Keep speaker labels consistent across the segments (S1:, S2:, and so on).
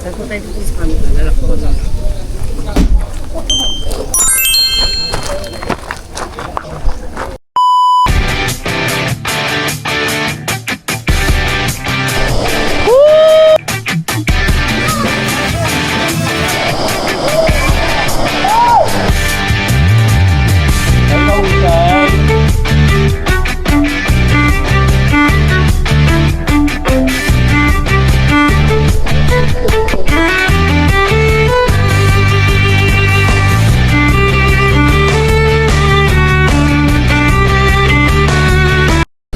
S1: Saan po tayo dito sa camera? Lalak ko na.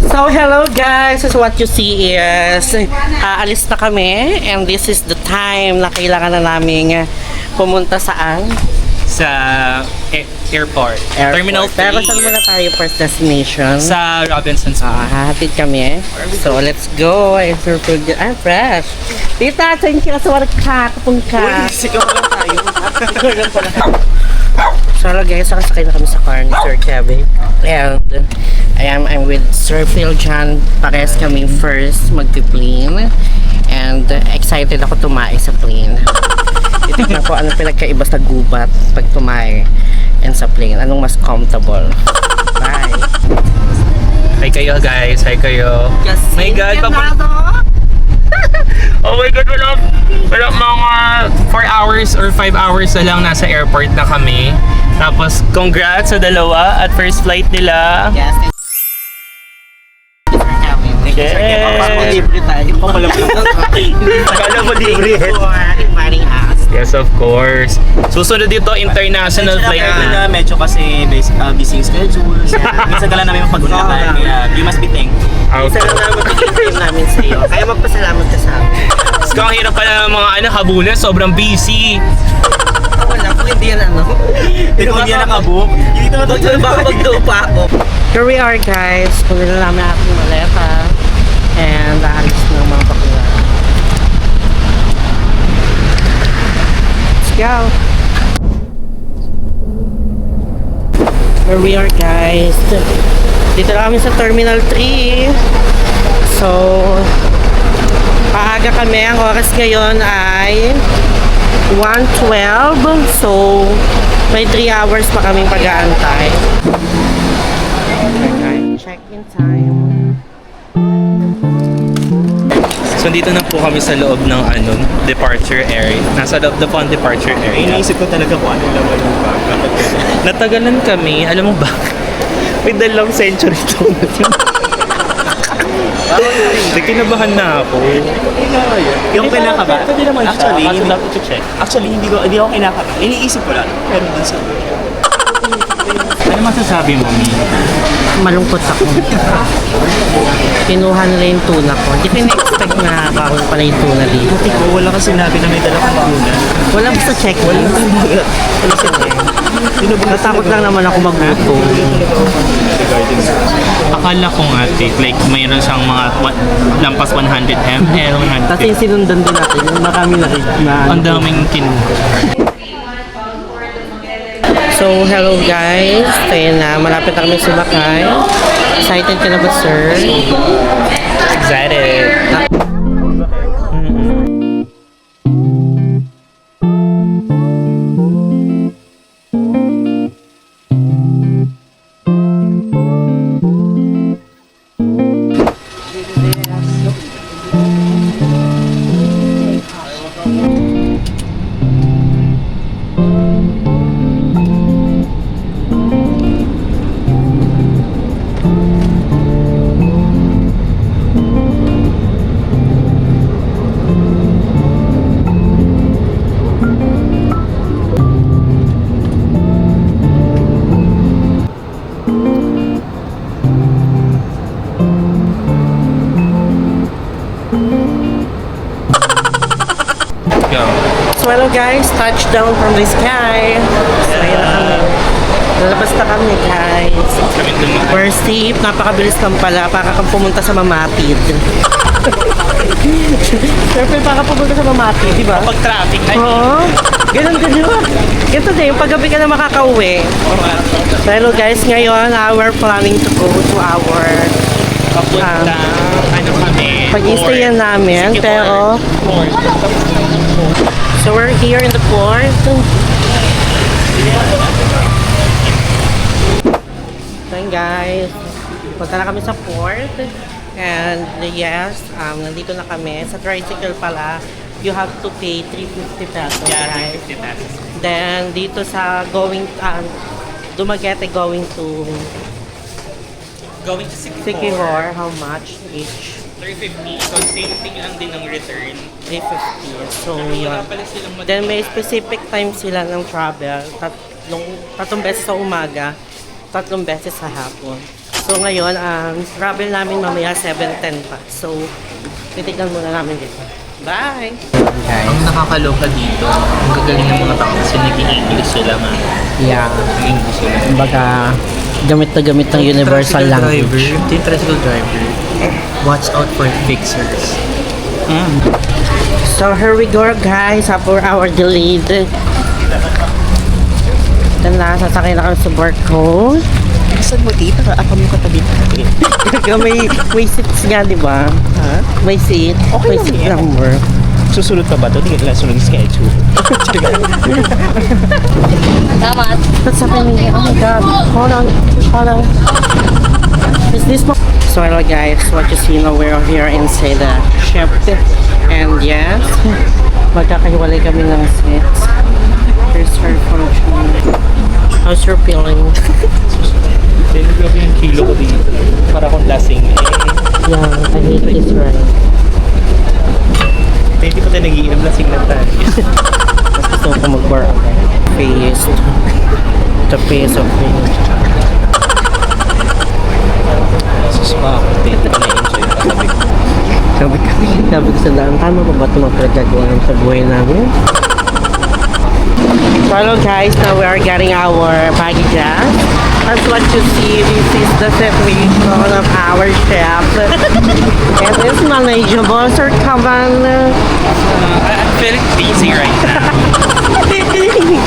S1: So hello guys, this is what you see is aalis na kami and this is the time na kailangan na naming pumunta saan?
S2: Sa airport. Terminal 3.
S1: Pero saan muna tayo first destination?
S2: Sa Robinson's.
S1: Hatid kami. So let's go. I'm fresh. Tita, thank you sa walang kakapong ka.
S2: Sigaw lang tayo.
S1: So hello guys, nakasakay na kami sa car ni Sir Kevin. And I'm with Sir Phil John. Parehas kami first magpi-plane. And excited ako tumae sa plane. Titignan ko anong pinagkaiba sa gubat pag tumae and sa plane. Anong mas comfortable. Bye.
S2: Hi kayo guys, hi kayo. My God, oh my God, wala mga 4 hours or 5 hours na lang nasa airport na kami. Tapos, congrats sa dalawa at first flight nila.
S1: Yes. Libre tayo.
S2: Kala mo libre.
S1: Inviting us.
S2: Yes, of course. Susunod dito, international flight na.
S3: Medyo kasi busy schedule. Minsan ka lang namin mapag-unahan. Kaya you must be thankful.
S1: Isa lang naman pag-i-time namin sa iyo. Kaya magpasalamat ka sa amin.
S2: Tapos ang hirap pala ng mga habulan, sobrang busy.
S1: Wala po, hindi yan ano.
S3: Pero hindi yan nakabook. Hindi naman
S1: Baka mag-go pa ako. Here we are guys. Kung nila namin aking maleta. And aalis ng mga bakula. Let's go. Here we are guys. Dito na kami sa Terminal 3. So, paaga kami. Ang oras ngayon ay 1:12. So, may 3 hours pa kaming pag-aantay. Check-in time.
S2: So dito na po kami sa loob ng departure area. Nasa loob na po ang departure area.
S3: Iniisip ko talaga kung ano naman yung bag.
S2: Natagalan kami. Alam mo ba? May dalawang century to. Kinabahan na ako.
S3: Yung kinakabahan.
S2: Pwede naman siya.
S3: Actually,
S2: Kaso dapat i-check.
S3: Actually, hindi ako kinakabahan. Iniisip ko lang. Pero din sa
S2: Ano masasabi mo, Mi?
S1: Malungkot ako. Kinuha nila yung tuna ko. Hindi ko in-expect na bawal pala yung tuna dito.
S3: buti ko, wala kang sinabi na may dala kang tuna.
S1: Wala basta checklist. Natakot lang naman ako magluto.
S2: Akala ko nga, like mayroon siyang mga lampas 100 ml, 150.
S1: Kasi sinundan din natin yung marami na rin.
S2: Ang daming kinuha.
S1: So, hello guys. Kaya na, malapit na kami sumakay. Excited ka na ba, sir?
S2: Excited.
S1: So, hello guys. Touchdown from the sky. So, ayun na kami. Lalabas na kami guys. We're safe. Napakabilis lang pala. Para kang pumunta sa Mamatid. Siyempre, para pumunta sa Mamatid, di ba?
S2: Pag traffic,
S1: Oo. Ganun. Ganito din. Pag gabi ka na makakauwi. So, hello guys. Ngayon, we're planning to go to our
S2: papunta, ano kami?
S1: pag-i-stayan namin. Pero, here in the port. So yun guys, punta na kami sa port. And yes, nandito na kami. Sa tricycle pala, you have to pay 350 pesos, right?
S2: 350 pesos.
S1: Then dito sa Dumaguete going to
S2: Going to Sikihor.
S1: Sikihor, how much each?
S2: 350. So, same thing lang din ng return.
S1: 350. So,
S2: Pero
S1: yun.
S2: wala pala silang
S1: Then may specific time sila ng travel. Tatlong beses sa umaga, tatlong beses sa hapon. So ngayon, travel namin mamaya 7:10 pa. So, titignan muna namin dito. Bye!
S2: Ang nakakaloka dito, ang gagaling ng mga tao kasi nag-i-English sila nga.
S1: Yeah.
S2: Nag-English sila.
S1: Kumbaga, gamit na gamit ng universal language.
S2: Yung tricycle driver, watch out for fixers.
S1: So here we go guys, for our delayed. Ito na, sasakay na kami sa barko.
S3: Saan mo dito? Ako mo katabi.
S1: may seats nga, di ba?
S3: Ha?
S1: May seat.
S3: Okay
S1: May
S3: lang
S1: seat
S3: yan.
S1: number.
S3: Susunod pa ba ito? Hindi ka lang sunod yung schedule.
S1: What's happening? Oh my god. Hold on. Is this one? So hello guys, what you see now, we're here inside the ship. And yes, magkakahiwalay kami ng seats. Here's her function. How's your feeling?
S3: Then, grabe yung kilo ko dito. Para akong lasing.
S1: Yeah, I hate this ride.
S3: Hindi ko tayo nag-iinom, lasing na tayo.
S1: Mas gusto ko mag-bar. Face. The face of me.
S3: Suspa ako. Hindi ko na-enjoy yung katabi ko.
S1: Sabi ko sa daan, tama ba ba ito mapagagawa sa buhay namin? So hello guys, now we are getting our packages. As what you see, this is the situation of our ship. It is manageable, Sir Kavan.
S2: I'm feeling busy right now.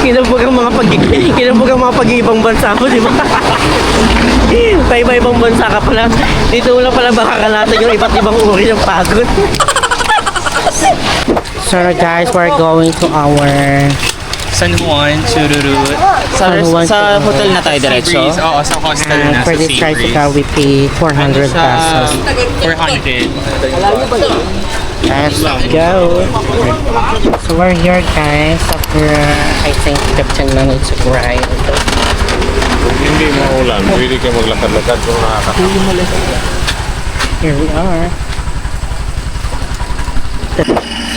S1: Kinabog ang mga pag-ibang bansa mo, di ba? Sa iba-ibang bansa ka pala. Dito lang pala baka natin yung iba't ibang uri ng pagod. So guys, we're going to our
S2: San Juan, Sururut.
S3: Sa hotel na tayo diretso?
S2: Seabreeze. Oo, sa hostel na
S1: for
S2: sa
S1: this
S2: Seabreeze.
S1: tricycle, we pay 400 pesos.
S2: 400.
S1: Let's go. So we're here guys after I think 15 minutes of ride.
S4: Hindi maulan, pwede kayo maglakad-lakad kung nakakatawa.
S1: Here we are.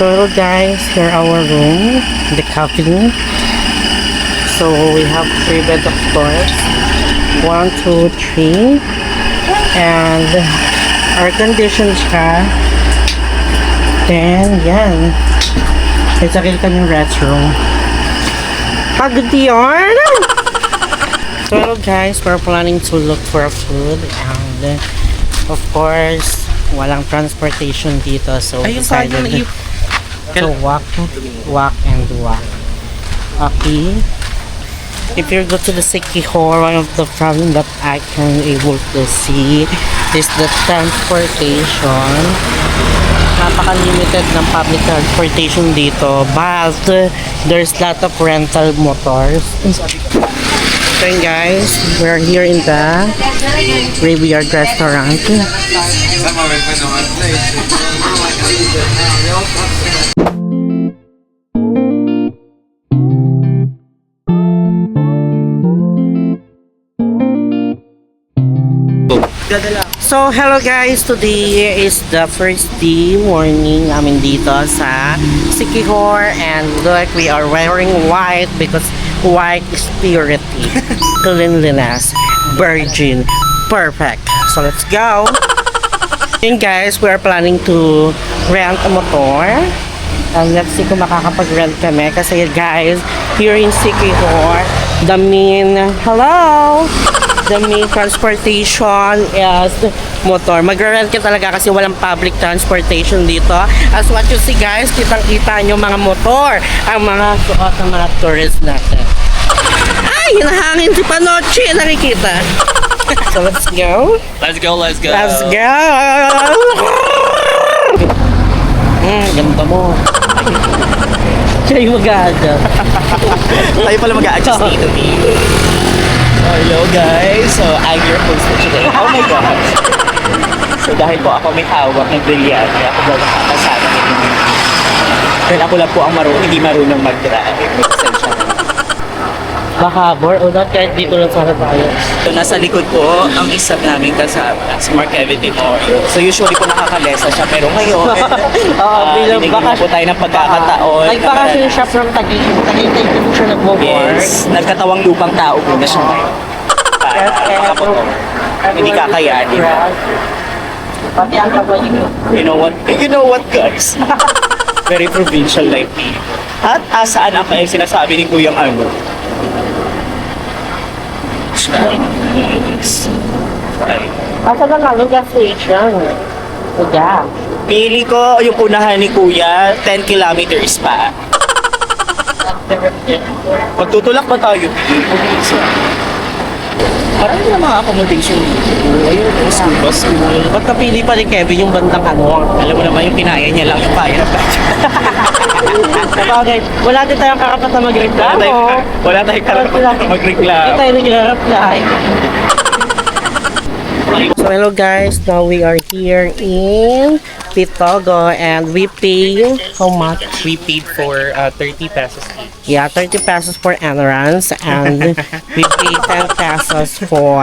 S1: So hello guys, here our room, the cabin. So we have 3 beds of course. 1, 2, 3. And air conditioned siya. Then, yan. May sakil ka yung restroom. Pagod yun! So hello guys, we're planning to look for food and of course, walang transportation dito so we decided to walk. Okay. If you go to the Sikihor, one of the problem that I can able to see is the transportation. Napaka-limited ng public transportation dito, but there's lot of rental motors. So yun guys, we're here in the Graveyard Restaurant. So hello guys, today is the first day morning namin dito sa Sikihor and look, we are wearing white because white is purity, cleanliness, virgin, perfect. So let's go. And guys, we are planning to rent a motor and let's see kung makakapag-rent kami kasi guys, here in Sikihor, the main transportation is motor. Mag-rent ka talaga kasi walang public transportation dito. As what you see guys, kitang-kita nyo mga motor, ang mga suot ng mga tourist natin. Ay, hinahangin si Panoche, nakikita. So let's go.
S2: Let's go.
S1: Let's go. Ganda mo. Siya yung mag-a-adjust.
S3: Tayo pala mag-a-adjust dito, So, hello guys. So, I'm your host for today. Oh my God. So, dahil po ako may hawak ng brilyante, ako daw nakakasama nito. Dahil ako lang po ang hindi marunong mag-drive. May pasensya na.
S1: Mahabor, o not kahit dito lang sana tayo.
S3: So, nasa likod po ang isang naming kasama, si Mark Kevin Timorio. So, usually po nakakalesa siya, pero ngayon,
S1: Bilang
S3: binigyan po tayo ng pagkakataon.
S1: Nag-vacation siya from Taguig. Taguig din siya nag-work.
S3: Yes, nagkatawang lupang tao po na siya ngayon. Hindi kakayanin.
S1: Pati ang kabayin.
S3: You know what guys? Very provincial like me. At asaan ang kaya sinasabi ni Kuyang ano?
S1: Asa na nga, gas station. Gas.
S3: Pili ko yung unahan ni Kuya, 10 kilometers pa. Magtutulak pa tayo. Marami na mga accommodation dito. Ayun, bus.
S1: Ba't napili pa ni Kevin yung bandang ano?
S3: Alam mo naman yung kinaya niya lang yung kaya ng budget.
S1: Sabagay, wala din tayong karapat na magreklamo.
S3: Wala tayong karapat na
S1: Hindi
S3: magreklamo.
S1: tayo nag-reply. So hello guys, now we are here in Pitogo and we pay how much?
S2: We paid for 30 pesos each.
S1: Yeah, 30 pesos for entrance and we pay 10 pesos for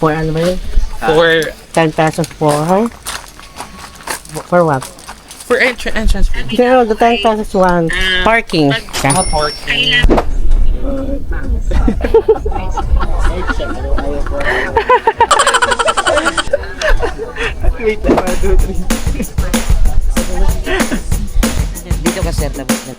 S1: ano ba yun?
S2: For
S1: 10 pesos for what?
S2: for entrance fee.
S1: No, the 10 pesos one. Parking. Yeah.
S2: Parking.
S1: Dito ka sir, tapos na.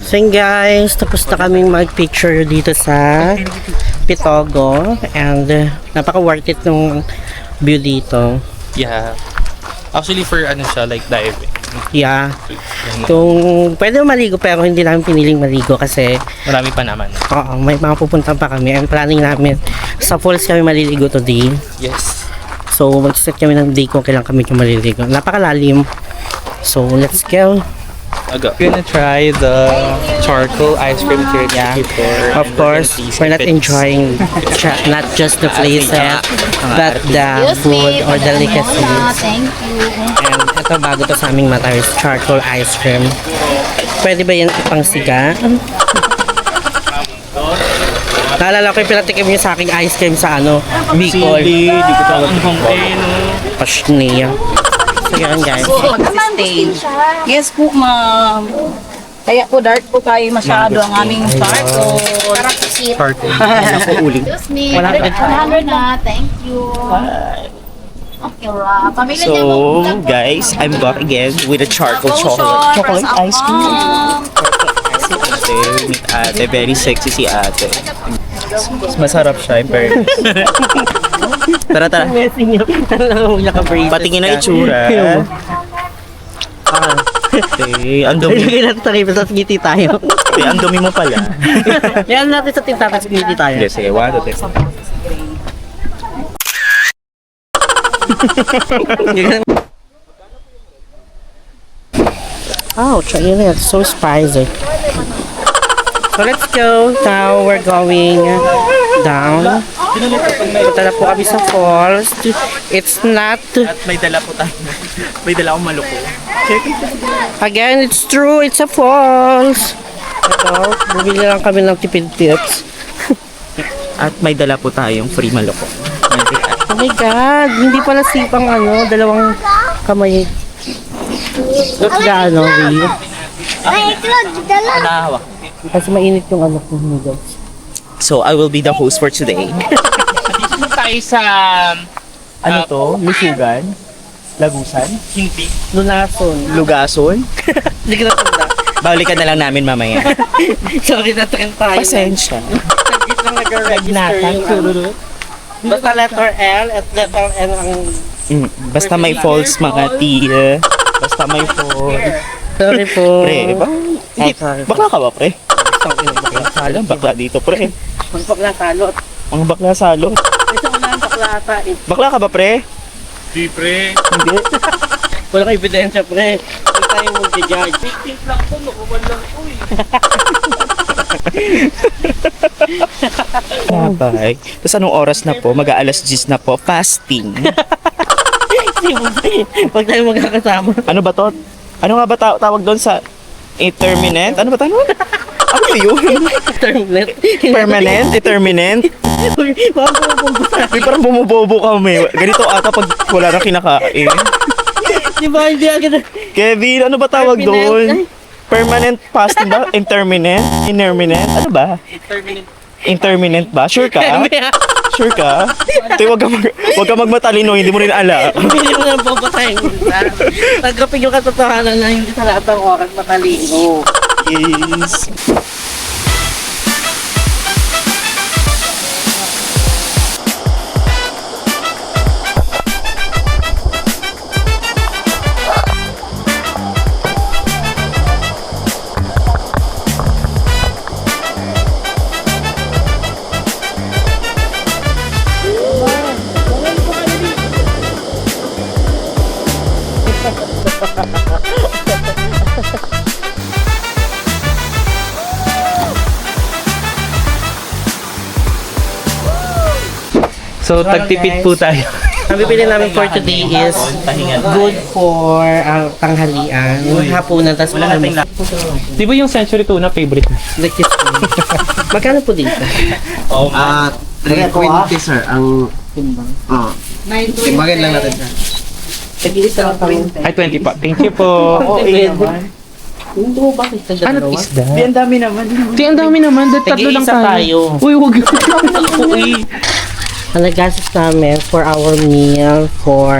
S1: So yun guys, tapos na kaming mag-picture dito sa Pitogo and napaka worth it nung view dito.
S2: Yeah. Actually for ano siya, like diving.
S1: Yeah. Kung pwede maligo pero hindi namin piniling maligo kasi
S2: Marami pa naman.
S1: oo, may mga pupunta pa kami. Ang planning namin sa falls kami maliligo today.
S2: Yes.
S1: So mag-set kami ng day kung kailan kami maliligo. Napakalalim. So let's go.
S2: We're gonna try the charcoal ice cream here
S1: Yeah.
S2: before.
S1: Of course, we're not enjoying not just the places, but the food or delicacies.
S5: Thank you.
S1: And ito bago to sa aming mata is charcoal ice cream. Pwede ba yan ipang siga? Naalala ko yung pinatikim niyo sa aking ice cream sa ano, Bicol.
S3: Hindi ko talaga.
S1: Pashnia. So yun guys.
S5: Stage. Yes po, ma'am. Kaya po dark po kayo masyado ang aming charcoal. Para po sit.
S2: Charcoal.
S3: Ako uling.
S5: Excuse me.
S1: 100
S5: na. Thank you. Okay, la. Pamilya niya
S3: So, guys, I'm back again with a charcoal chocolate ice cream. Ate, meet ate. Very sexy si ate. Masarap siya, in fairness. Tara, tara.
S1: Messing niyo.
S3: Patingin na itsura. Ate, ang dumi.
S1: Ilagay natin sa table, tapos ngiti tayo.
S3: Ate, ang dumi mo pala.
S1: Yan natin sa tinta, tapos ngiti tayo.
S3: Sige, sige. 1, 2, 3.
S1: Ouch, ayun na, it's so spicy. So let's go. Now we're going down. Punta na po kami sa falls. It's not,
S3: At may dala po tayo. May dala akong maluko.
S1: again, it's true, it's a falls. Ito, bumili lang kami ng tipid tips.
S3: At may dala po tayong free maluko.
S1: Oh my God, hindi pala sipang ano, dalawang kamay. Look gaano, Lee.
S3: Nahawak.
S1: Kasi mainit yung ano ko noodles.
S3: So, I will be the host for today.
S2: Dito tayo sa
S3: Ano to? Lusugan? Lagusan?
S2: hindi.
S1: Lunason.
S3: Lugason?
S1: Hindi ko natanda.
S3: Balikan na lang namin mamaya.
S1: Sorry, natrend tayo.
S3: Pasensya.
S1: Saglit lang nag-register. Basta letter L at letter N ang...
S3: Basta may false mga tea. Basta may phone.
S1: Sorry po.
S3: Pre,
S1: sorry.
S3: bakla ka ba, pre?
S1: Isang bakla salot.
S3: Bakla dito, pre.
S1: Bakla salot.
S3: Mga bakla salot.
S1: Isang ulan bakla ata eh.
S3: Bakla ka ba, pre?
S4: Di pre.
S3: Hindi.
S1: Wala kang ebidensya, pre. Huwag tayo mag-judge. Victim lang po, nakuman lang po eh.
S3: Bye. Tapos anong oras na po? Mag-aalas 10 na po. Fasting.
S1: Huwag tayo magkakasama.
S3: Ano ba to? Ano nga ba tawag doon sa interminant? Ano ba tawag? Ano ba yun?
S1: Terminate.
S3: Permanent? Determinant?
S1: Uy, parang pumupunta.
S3: May parang bumubobo kami. Ganito ata pag wala na kinakain.
S1: Di ba, hindi agad.
S3: Kevin, ano ba tawag doon? Permanent fasting ba? Interminant? Inerminant? Ano ba? Interminant ba? Sure ka? Sure ka? Ito, wag ka magmatalino, hindi mo rin alam.
S1: Hindi mo nang papatayin. Tanggapin yung katotohanan na hindi sa lahat ng oras matalino.
S3: Yes.
S2: So, tagtipid po tayo.
S1: Ang bibili namin for today is good for tanghalian, hapunan, tapos
S2: Di ba yung Century Tuna favorite mo?
S1: like this. Magkano po dito?
S6: 320 sir, ang... Oh. Timbangin lang natin sir.
S1: Tag-iisa lang kami.
S2: Ay, 20 pa. Thank you po.
S1: Hindi mo ba kita
S2: Ano
S1: dalawa?
S2: isda?
S3: Ang dami naman.
S2: Di, ang dami naman. Dahil tatlo lang
S1: Tag-iisa tayo.
S2: Uy, wag Uy.
S1: Ang nag-gastos namin for our meal for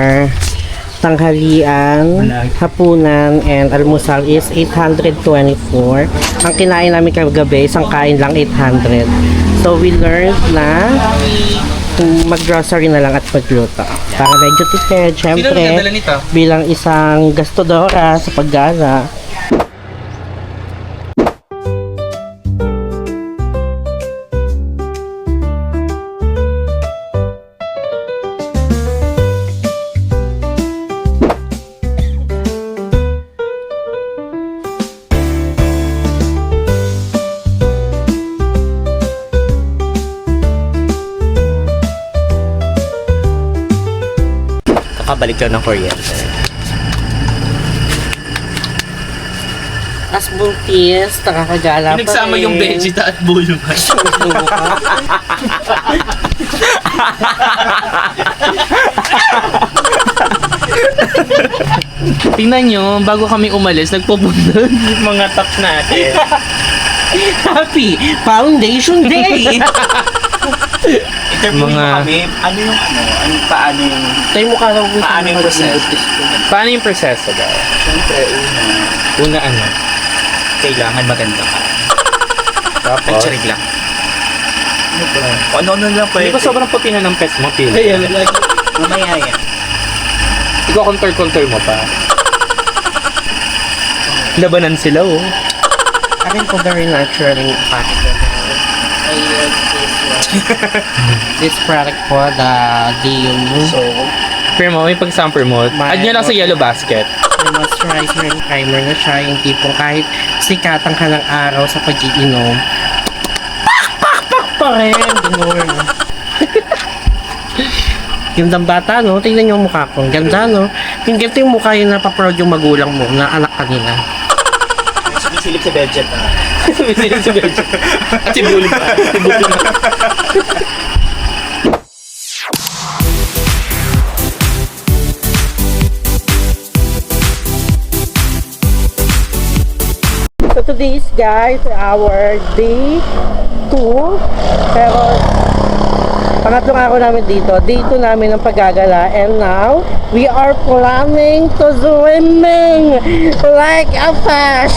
S1: tanghalian, hapunan, and almusal is 824. Ang kinain namin kagabi, isang kain lang 800. So we learned na mag-grocery na lang at magluto. Para medyo tipid, syempre,
S2: nito?
S1: bilang isang gastadora sa paggala.
S3: Kakabalik daw ng kuryente.
S1: As buntis, nakakagala pa
S2: Pinagsama yung vegeta at bulugan. Tingnan nyo, bago kami umalis, nagpupunod yung mga top natin.
S1: Happy Foundation Day!
S3: Interview
S2: Mga-
S3: mo kami. Ano yung paano yung...
S1: Tayo mukha lang po
S3: Paano yung process?
S2: Paano yung proseso daw?
S3: Siyempre,
S2: Una ano?
S3: kailangan maganda ka.
S2: Tapos?
S3: Nagsarig lang. Ano lang
S2: Hindi
S3: pwede.
S2: ba sobrang puti na ng pes mo, Phil?
S3: Mamaya yan.
S2: Ikaw contour mo pa. Labanan sila, oh.
S1: Akin po very natural yung fashion. I use this product po, the Dium.
S3: So,
S2: Pero mo, may pag-sample mo. Add nyo lang sa yellow basket.
S1: May moisturizer and primer na siya, yung tipong kahit sikatan ka ng araw sa pag-iinom, pak pa rin, ganun. Gandang bata, no? Tingnan niyo yung mukha ko. Ang ganda, no? Yung ganito yung mukha yung napaproud yung magulang mo na anak kanila.
S3: sumisilip sa budget na.
S2: Sumisilip sa budget. At si Bully pa. Si Bully pa.
S1: So today is guys our day 2, pero pangatlong araw namin dito, day 2 namin ng paggagala, and now we are planning to swimming like a fish.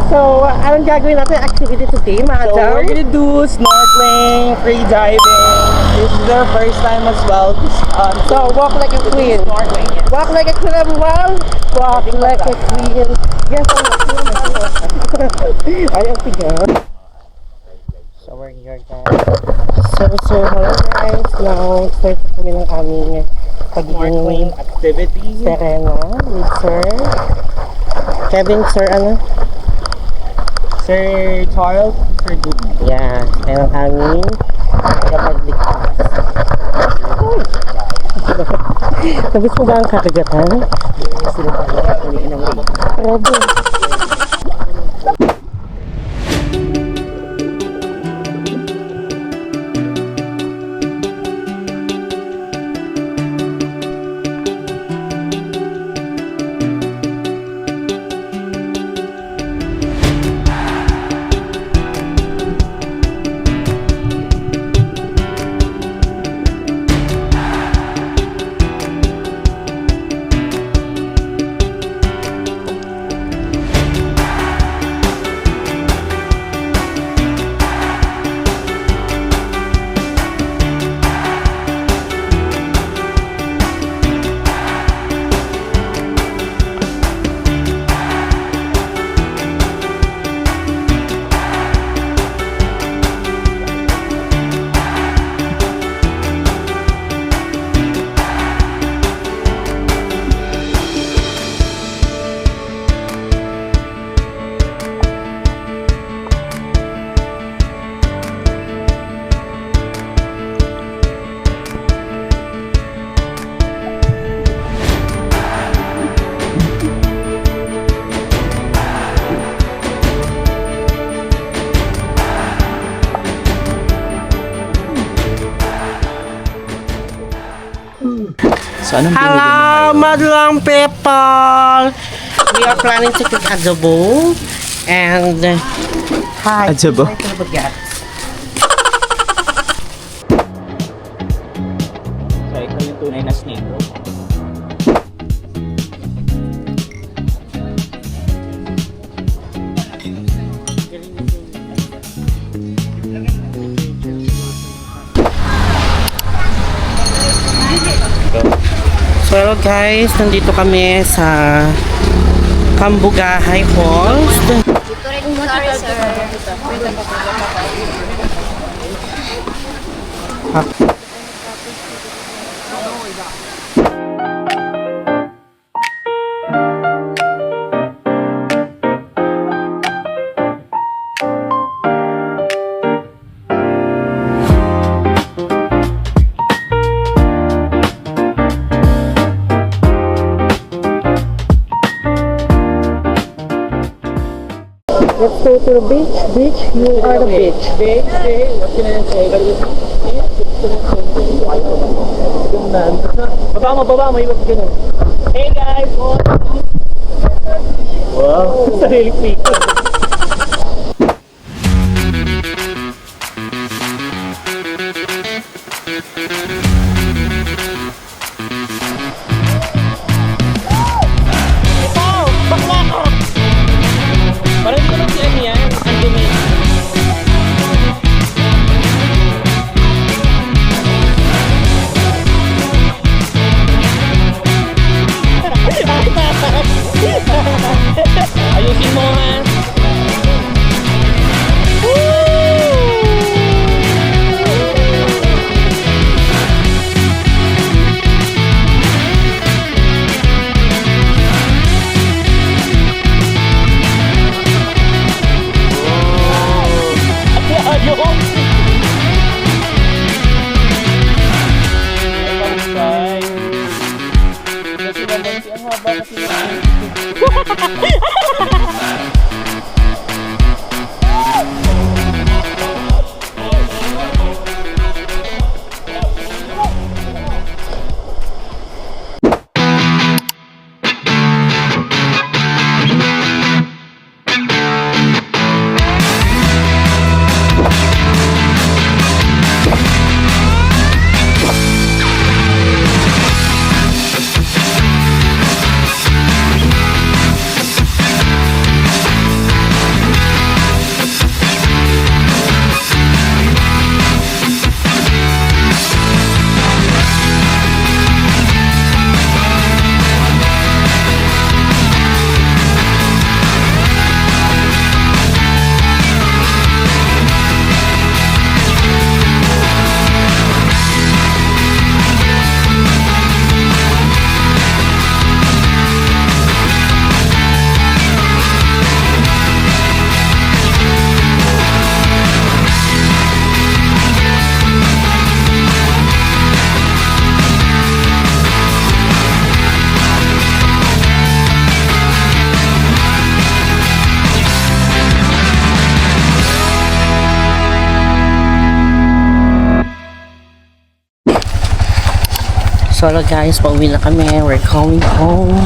S1: So anong gagawin natin activity today,
S3: So,
S1: madam?
S3: we're gonna do snorkeling, free diving, This is their first time as well.
S1: So, walk like a queen. Walk like a queen. Walk like a queen. Yes, ayaw tiga. So, we're here, guys. So, hello guys. Now, start na kami ng aming pagiging
S3: activity.
S1: Serena with Sir Kevin, Sir ano?
S3: Sir Charles, Sir Duke.
S1: Yeah, and ang aming tagapagligtas. Tapos mo ba ang kakagatan? Grabe.
S3: So, anong
S1: Hello, madlang people! We are planning to cook adobo and hi.
S3: Adobo? So, ito yung tunay na snake roll.
S1: So hello guys, nandito kami sa Kambugahay Falls.
S5: Sorry, sir.
S1: Let's go to the beach. Beach, you are the beach.
S3: What can I say? Baba mo, ibig ganun. Hey guys! Wow! Sariling picture. Parang hindi ko lang si ano yan, ang dumi. Ayusin mo ha.
S1: So hello guys, pauwi na kami. We're going home.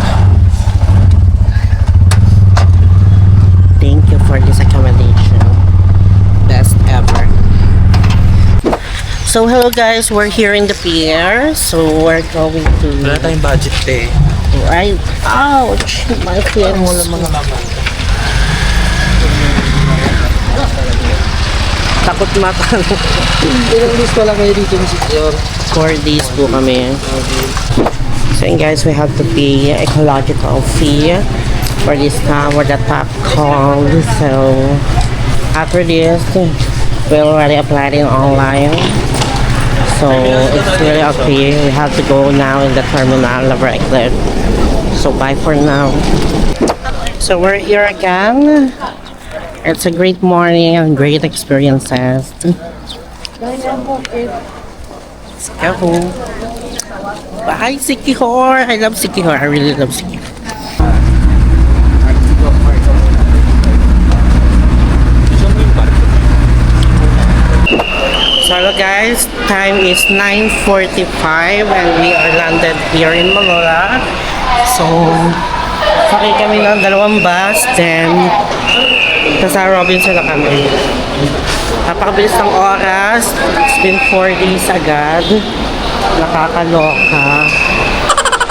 S1: Thank you for this accommodation. Best ever. So hello guys, we're here in the pier. So we're going to...
S2: Wala tayong budget eh.
S1: Right. Ouch! My feet. Takot mata.
S6: Ilang days pa lang kayo dito ni Signor?
S1: 4 days po kami. So yun guys, we have to pay ecological fee for this time for the top call. So after this, we already applied it online. So it's really okay. We have to go now in the terminal of exit. So bye for now. So we're here again. It's a great morning and great experiences. Let's go. Bye, Sikihor. I love Sikihor. I really love Sikihor. So hello guys, time is 9:45 and we are landed here in Manila. So sakay kami ng dalawang bus, then sa Robinson na kami. Napakabilis ng oras. It's been 4 days agad. Nakakaloka.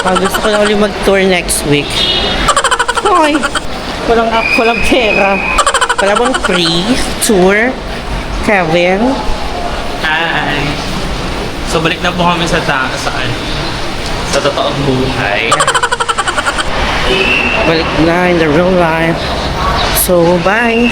S1: Pag gusto ko na ulit mag-tour next week. Hoy! Walang pera. Wala bang free tour? Kevin?
S2: Hi! So balik na po kami sa saan? Sa totoong buhay.
S1: Balik na in the real life. So, bye!